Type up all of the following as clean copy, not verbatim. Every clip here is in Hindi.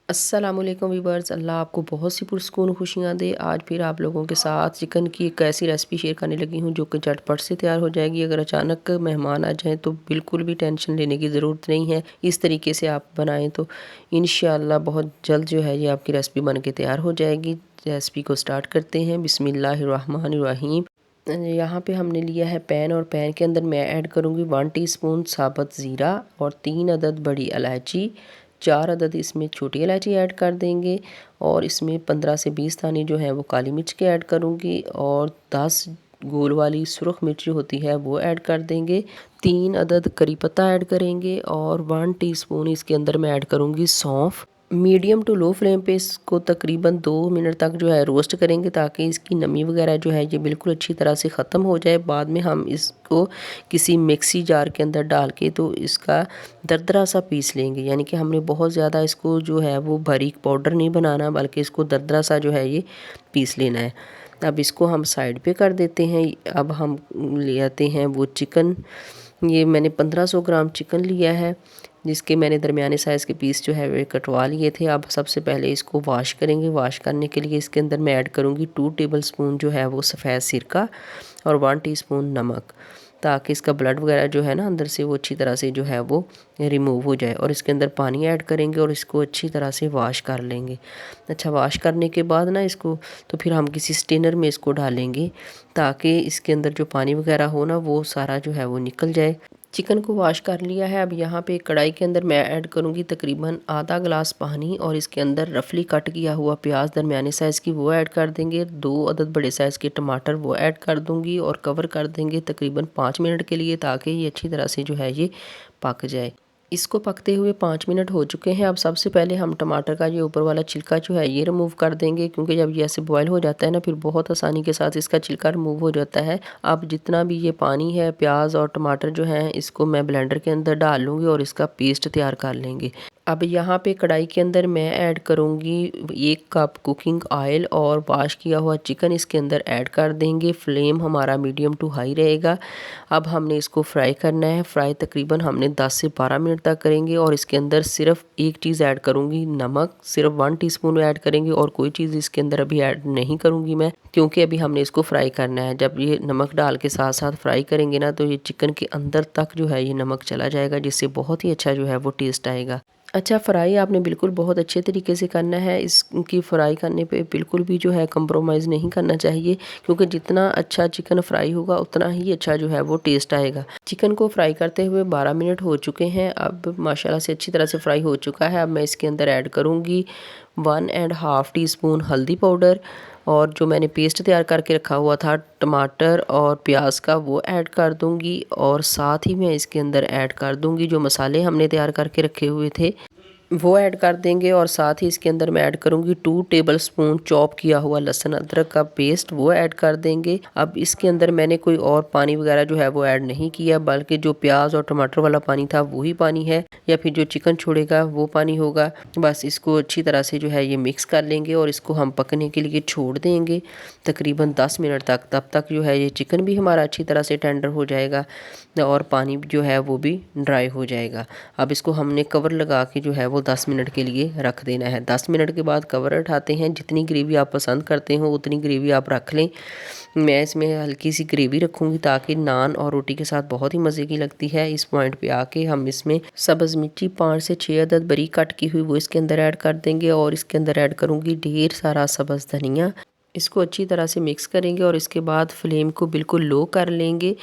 अस्सलामुअलैकुम वीवर्स, अल्लाह आपको बहुत सी पुरस्कून खुशियाँ दे। आज फिर आप लोगों के साथ चिकन की एक ऐसी रेसिपी शेयर करने लगी हूँ जो कि झटपट से तैयार हो जाएगी। अगर अचानक मेहमान आ जाएँ तो बिल्कुल भी टेंशन लेने की ज़रूरत नहीं है। इस तरीके से आप बनाएँ तो इंशाअल्लाह बहुत जल्द जो है ये आपकी रेसिपी बन के तैयार हो जाएगी। रेसिपी को स्टार्ट करते हैं। बिस्मिल्लाहिर्रहमानिर्रहीम। यहाँ पे हमने लिया है पैन और पैन के अंदर मैं ऐड करूँगी 1 टीस्पून साबुत ज़ीरा और 3 अदद बड़ी इलायची, 4 अदद इसमें छोटी इलायची ऐड कर देंगे और इसमें 15 से 20 दाने जो है वो काली मिर्च के ऐड करूँगी और 10 गोल वाली सुरख मिर्च जो होती है वो ऐड कर देंगे। 3 अदद करी पत्ता ऐड करेंगे और 1 टीस्पून इसके अंदर मैं ऐड करूँगी सौंफ। मीडियम टू लो फ्लेम पे इसको तकरीबन 2 मिनट तक जो है रोस्ट करेंगे ताकि इसकी नमी वगैरह जो है ये बिल्कुल अच्छी तरह से ख़त्म हो जाए। बाद में हम इसको किसी मिक्सी जार के अंदर डाल के तो इसका दरदरा सा पीस लेंगे, यानी कि हमने बहुत ज़्यादा इसको जो है वो बारीक पाउडर नहीं बनाना बल्कि इसको दरदरा सा जो है ये पीस लेना है। अब इसको हम साइड पे कर देते हैं। अब हम ले आते हैं वो चिकन। ये मैंने 1500 ग्राम चिकन लिया है जिसके मैंने दरमियाने साइज़ के पीस जो है वे कटवा लिए थे। अब सबसे पहले इसको वॉश करेंगे। वॉश करने के लिए इसके अंदर मैं ऐड करूँगी 2 टेबलस्पून जो है वो सफ़ेद सिरका और 1 टीस्पून नमक, ताकि इसका ब्लड वगैरह जो है ना अंदर से वो अच्छी तरह से जो है वो रिमूव हो जाए। और इसके अंदर पानी ऐड करेंगे और इसको अच्छी तरह से वॉश कर लेंगे। अच्छा, वॉश करने के बाद ना इसको तो फिर हम किसी स्टेनर में इसको डालेंगे ताकि इसके अंदर जो पानी वगैरह हो ना वो सारा जो है वो निकल जाए। चिकन को वॉश कर लिया है। अब यहाँ पे कढ़ाई के अंदर मैं ऐड करूँगी तकरीबन आधा गिलास पानी और इसके अंदर रफली कट किया हुआ प्याज दरमियाने साइज़ की वो ऐड कर देंगे। 2 अदद बड़े साइज़ के टमाटर वो ऐड कर दूँगी और कवर कर देंगे तकरीबन 5 मिनट के लिए ताकि ये अच्छी तरह से जो है ये पक जाए। इसको पकते हुए 5 मिनट हो चुके हैं। अब सबसे पहले हम टमाटर का ये ऊपर वाला छिलका जो है ये रिमूव कर देंगे, क्योंकि जब ये ऐसे बॉयल हो जाता है ना फिर बहुत आसानी के साथ इसका छिलका रिमूव हो जाता है। अब जितना भी ये पानी है, प्याज और टमाटर जो हैं इसको मैं ब्लेंडर के अंदर डाल लूँगी और इसका पेस्ट तैयार कर लेंगे। अब यहाँ पे कढ़ाई के अंदर मैं ऐड करूँगी 1 कप कुकिंग ऑयल और वॉश किया हुआ चिकन इसके अंदर ऐड कर देंगे। फ्लेम हमारा मीडियम टू हाई रहेगा। अब हमने इसको फ्राई करना है। फ्राई तकरीबन हमने 10 से 12 मिनट तक करेंगे और इसके अंदर सिर्फ एक चीज़ ऐड करूँगी, नमक सिर्फ 1 टीस्पून ऐड करेंगे और कोई चीज़ इसके अंदर अभी ऐड नहीं करूँगी मैं, क्योंकि अभी हमने इसको फ्राई करना है। जब ये नमक डाल के साथ साथ फ्राई करेंगे ना तो ये चिकन के अंदर तक जो है ये नमक चला जाएगा, जिससे बहुत ही अच्छा जो है वो टेस्ट आएगा। अच्छा, फ्राई आपने बिल्कुल बहुत अच्छे तरीके से करना है। इसकी फ्राई करने पे बिल्कुल भी जो है कंप्रोमाइज़ नहीं करना चाहिए, क्योंकि जितना अच्छा चिकन फ्राई होगा उतना ही अच्छा जो है वो टेस्ट आएगा। चिकन को फ्राई करते हुए 12 मिनट हो चुके हैं। अब माशाल्लाह से अच्छी तरह से फ्राई हो चुका है। अब मैं इसके अंदर ऐड करूँगी 1 एंड हाफ़ टीस्पून हल्दी पाउडर और जो मैंने पेस्ट तैयार करके रखा हुआ था टमाटर और प्याज का वो ऐड कर दूंगी और साथ ही मैं इसके अंदर ऐड कर दूंगी जो मसाले हमने तैयार करके रखे हुए थे वो ऐड कर देंगे और साथ ही इसके अंदर मैं ऐड करूंगी 2 टेबलस्पून चॉप किया हुआ लहसुन अदरक का पेस्ट वो ऐड कर देंगे। अब इसके अंदर मैंने कोई और पानी वगैरह जो है वो ऐड नहीं किया, बल्कि जो प्याज और टमाटर वाला पानी था वही पानी है या फिर जो चिकन छोड़ेगा वो पानी होगा। बस इसको अच्छी तरह से जो है ये मिक्स कर लेंगे और इसको हम पकने के लिए छोड़ देंगे तकरीबन 10 मिनट तक। तब तक जो है ये चिकन भी हमारा अच्छी तरह से टेंडर हो जाएगा और पानी जो है वो भी ड्राई हो जाएगा। अब इसको हमने कवर लगा के जो है वो 10 मिनट के लिए रख देना है। 10 मिनट के बाद कवर उठाते हैं। जितनी ग्रेवी आप पसंद करते हो उतनी ग्रेवी आप रख लें। मैं इसमें हल्की सी ग्रेवी रखूँगी ताकि नान और रोटी के साथ बहुत ही मज़े की लगती है। इस पॉइंट पे आके हम इसमें सब्ज़ मिर्ची 5 से 6 अदद बारीक कट की हुई वो इसके अंदर ऐड कर देंगे और इसके अंदर ऐड करूँगी ढेर सारा सब्ज़ धनिया। इसको अच्छी तरह से मिक्स करेंगे और इसके बाद फ्लेम को बिल्कुल लो कर लेंगे।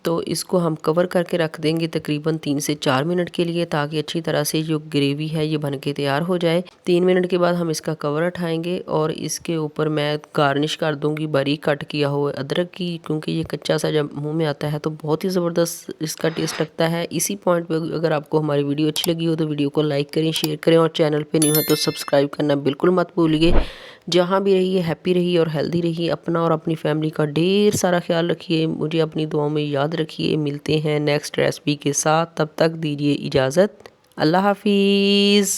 तो इसको हम कवर करके रख देंगे तकरीबन 3 से 4 मिनट के लिए, ताकि अच्छी तरह से जो ग्रेवी है ये बन के तैयार हो जाए। 3 मिनट के बाद हम इसका कवर उठाएंगे और इसके ऊपर मैं गार्निश कर दूंगी बारीक कट किया हुआ अदरक की, क्योंकि ये कच्चा सा जब मुंह में आता है तो बहुत ही ज़बरदस्त इसका टेस्ट लगता है। इसी पॉइंट पे अगर आपको हमारी वीडियो अच्छी लगी हो तो वीडियो को लाइक करें, शेयर करें और चैनल पे नहीं हो तो सब्सक्राइब करना बिल्कुल मत भूलिए। जहाँ भी रहिए हैप्पी रहिए और हेल्दी रहिए। अपना और अपनी फैमिली का ढेर सारा ख्याल रखिए। मुझे अपनी दुआओं में याद रखिए। मिलते हैं नेक्स्ट रेसिपी के साथ, तब तक दीजिए इजाज़त। अल्लाह हाफिज़।